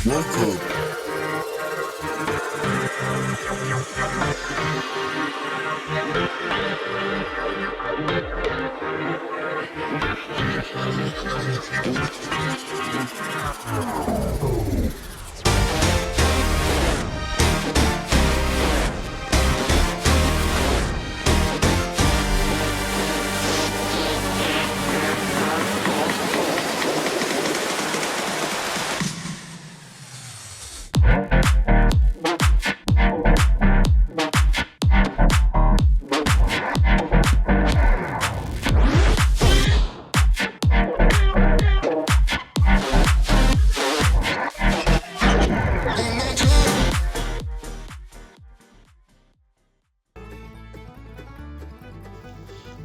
Welcome.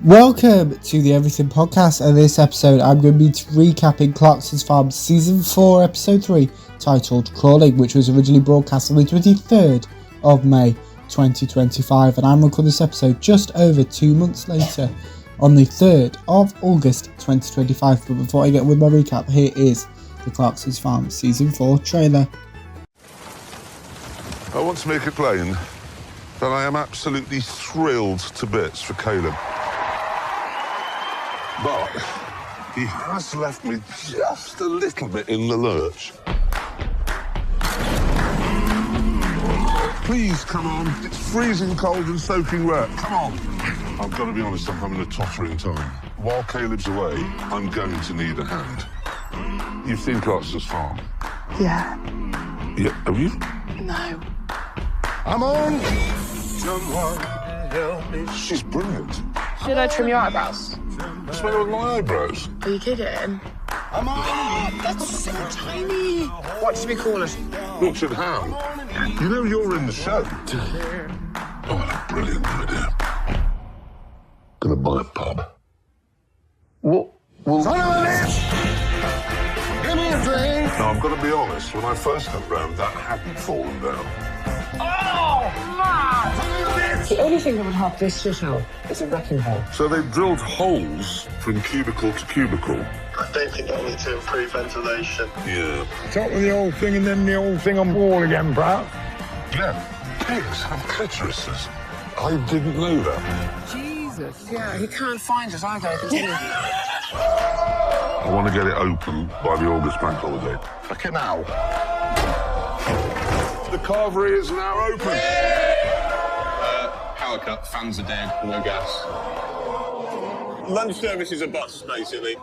Welcome to the Everything Podcast, and this episode I'm going to be recapping Clarkson's Farm Season 4 Episode 3 titled Crawling, which was originally broadcast on the 23rd of May 2025, and I'm recording this episode just over 2 months later on the 3rd of August 2025. But before I get with my recap, here is the Clarkson's Farm Season 4 trailer. I want to make it plain that I am absolutely thrilled to bits for Caleb. But he has left me just a little bit in the lurch. Please, come on. It's freezing cold and soaking wet. Come on. I've got to be honest, I'm having a tottering time. While Caleb's away, I'm going to need a hand. You've seen Clarkson's farm? Yeah. Yeah, have you? No. I'm on! Someone help me. She's brilliant. Should I trim your eyebrows? What's wrong with my eyebrows? Are you kidding? I'm on! That's so tiny. What should we call it? Richard Ham. You know you're in the show. Oh, what a brilliant idea. Gonna buy a pub. What? Well, son of a bitch! Give me a drink! Now, I've got to be honest, when I first got round, that hadn't fallen down. The only thing that would help this shit out is a wrecking ball. So they drilled holes from cubicle to cubicle. I don't think that'll need to improve ventilation. Yeah. Top with the old thing and then the old thing on board again, bro. Yeah. Pigs have clitorises. I didn't know that. Jesus. Yeah, he can't find us either. Continue. I want to get it open by the August bank holiday. Okay, now. The carvery is now open. Power cut, fans are dead, no gas. Lunch service is a bus, basically.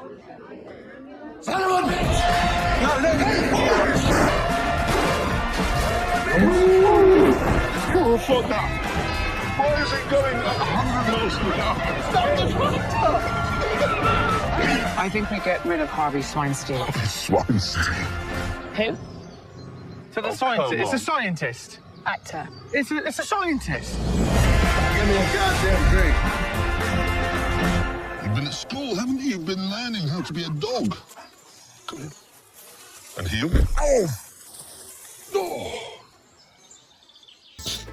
Son of a bitch! Oh, fuck that. Why is it going 100 miles an hour? Stop the tractor! I think we get rid of Harvey Swinestein. Swinestein. Who? So the scientist, it's a scientist. Actor. It's a scientist. Give me a goddamn drink. You've been at school, haven't you? You've been learning how to be a dog. Come here. And heel. Oh! Oh!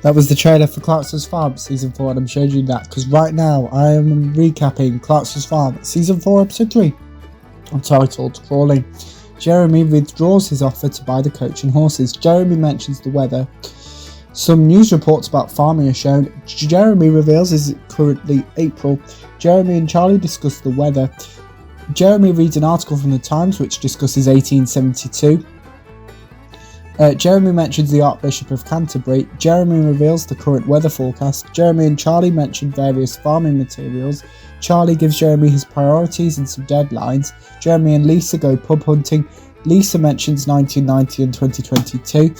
That was the trailer for Clarkson's Farm Season 4, and I'm showing you that because right now I am recapping Clarkson's Farm Season 4 Episode 3 entitled Crawling. Jeremy withdraws his offer to buy the coach and horses. Jeremy mentions the weather. Some news reports about farming are shown. Jeremy reveals it's currently April. Jeremy and Charlie discuss the weather. Jeremy reads an article from the Times which discusses 1872. Jeremy mentions the Archbishop of Canterbury. Jeremy reveals the current weather forecast. Jeremy and Charlie mention various farming materials. Charlie gives Jeremy his priorities and some deadlines. Jeremy and Lisa go pub hunting. Lisa mentions 1990 and 2022.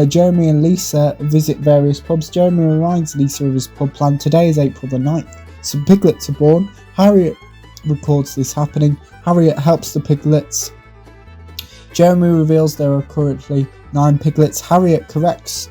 Jeremy and Lisa visit various pubs. Jeremy reminds Lisa of his pub plan. Today is April the 9th. Some piglets are born. Harriet records this happening. Harriet helps the piglets. Jeremy reveals there are currently 9 piglets. Harriet corrects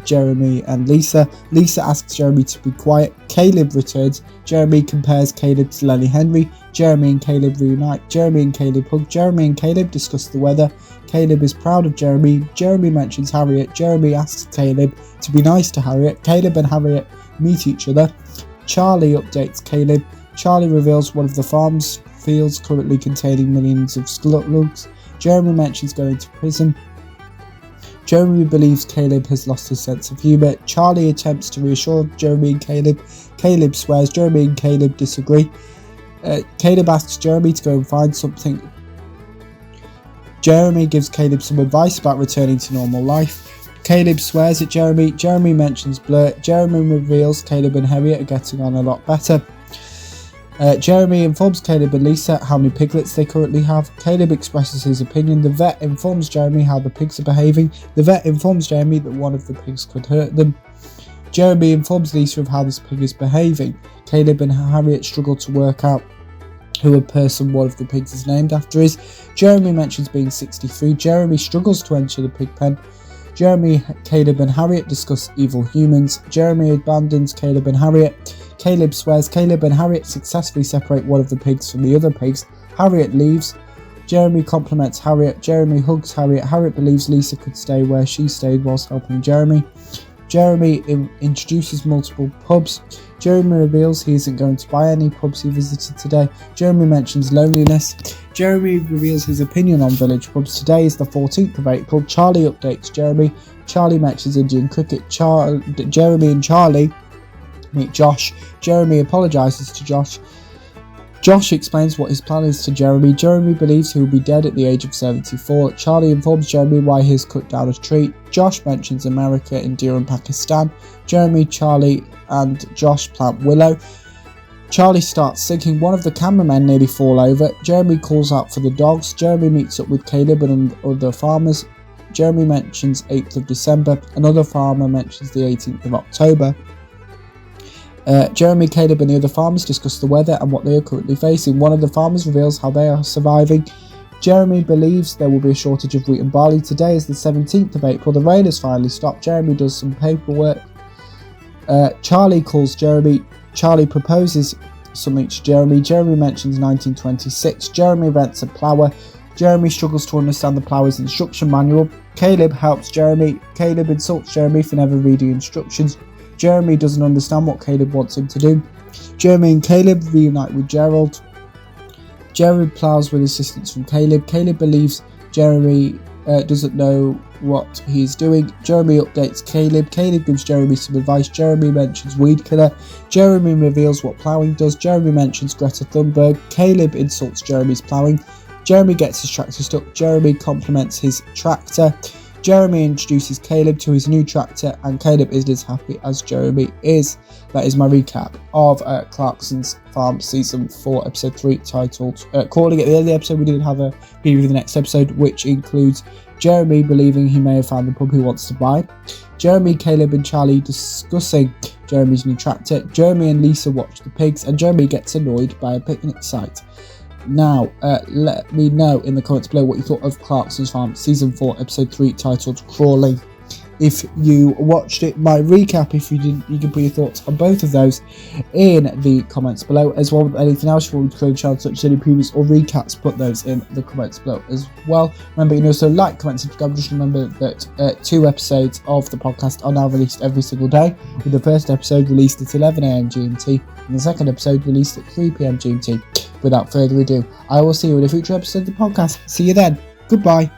Jeremy and Lisa. Lisa asks Jeremy to be quiet. Caleb returns. Jeremy compares Caleb to Lenny Henry. Jeremy and Caleb reunite. Jeremy and Caleb hug. Jeremy and Caleb discuss the weather. Caleb is proud of Jeremy. Jeremy mentions Harriet. Jeremy asks Caleb to be nice to Harriet. Caleb and Harriet meet each other. Charlie updates Caleb. Charlie reveals one of the farm's fields currently containing millions of slugs. Jeremy mentions going to prison. Jeremy believes Caleb has lost his sense of humour. Charlie attempts to reassure Jeremy and Caleb. Caleb swears. Jeremy and Caleb disagree. Caleb asks Jeremy to go and find something. Jeremy gives Caleb some advice about returning to normal life. Caleb swears at Jeremy. Jeremy mentions Blur. Jeremy reveals Caleb and Harriet are getting on a lot better. Jeremy informs Caleb and Lisa how many piglets they currently have. Caleb expresses his opinion. The vet informs Jeremy how the pigs are behaving. The vet informs Jeremy that one of the pigs could hurt them. Jeremy informs Lisa of how this pig is behaving. Caleb and Harriet struggle to work out who a person one of the pigs is named after is. Jeremy mentions being 63. Jeremy struggles to enter the pig pen. Jeremy, Caleb and Harriet discuss evil humans. Jeremy abandons Caleb and Harriet. Caleb swears. Caleb and Harriet successfully separate one of the pigs from the other pigs. Harriet leaves. Jeremy compliments Harriet. Jeremy hugs Harriet. Harriet believes Lisa could stay where she stayed whilst helping Jeremy. Jeremy introduces multiple pubs. Jeremy reveals he isn't going to buy any pubs he visited today. Jeremy mentions loneliness. Jeremy reveals his opinion on village pubs. Today is the 14th of April. Charlie updates Jeremy. Charlie mentions Indian cricket. Jeremy and Charlie meet Josh. Jeremy apologises to Josh. Josh explains what his plan is to Jeremy. Jeremy believes he will be dead at the age of 74. Charlie informs Jeremy why he has cut down a tree. Josh mentions America, India and Pakistan. Jeremy, Charlie and Josh plant willow. Charlie starts sinking. One of the cameramen nearly fall over. Jeremy calls out for the dogs. Jeremy meets up with Caleb and other farmers. Jeremy mentions 8th of December. Another farmer mentions the 18th of October. Jeremy, Caleb and the other farmers discuss the weather and what they are currently facing. One of the farmers reveals how they are surviving. Jeremy believes there will be a shortage of wheat and barley. Today is the 17th of April. The rain has finally stopped. Jeremy does some paperwork. Charlie calls Jeremy. Charlie proposes something to Jeremy. Jeremy mentions 1926. Jeremy rents a plougher. Jeremy struggles to understand the plougher's instruction manual. Caleb helps Jeremy. Caleb insults Jeremy for never reading instructions. Jeremy doesn't understand what Caleb wants him to do. Jeremy and Caleb reunite with Gerald. Jeremy ploughs with assistance from Caleb. Caleb believes Jeremy doesn't know what he's doing. Jeremy updates Caleb. Caleb gives Jeremy some advice. Jeremy mentions weed killer. Jeremy reveals what ploughing does. Jeremy mentions Greta Thunberg. Caleb insults Jeremy's ploughing. Jeremy gets his tractor stuck. Jeremy compliments his tractor. Jeremy introduces Caleb to his new tractor and Caleb is as happy as Jeremy is. That is my recap of Clarkson's Farm Season 4 Episode 3 titled Calling. At the end of the episode we did have a preview of the next episode which includes Jeremy believing he may have found the pub he wants to buy. Jeremy, Caleb and Charlie discussing Jeremy's new tractor. Jeremy and Lisa watch the pigs and Jeremy gets annoyed by a picnic site. Now, let me know in the comments below what you thought of Clarkson's Farm Season 4 Episode 3 titled Crawling. If you watched it, my recap, if you didn't, you can put your thoughts on both of those in the comments below. As well as anything else you want to show the channel, such as any previews or recaps, put those in the comments below as well. Remember, you can also like, comment, subscribe. Just remember that 2 episodes of the podcast are now released every single day, with the first episode released at 11 AM GMT and the second episode released at 3 PM GMT. Without further ado, I will see you in a future episode of the podcast. See you then. Goodbye.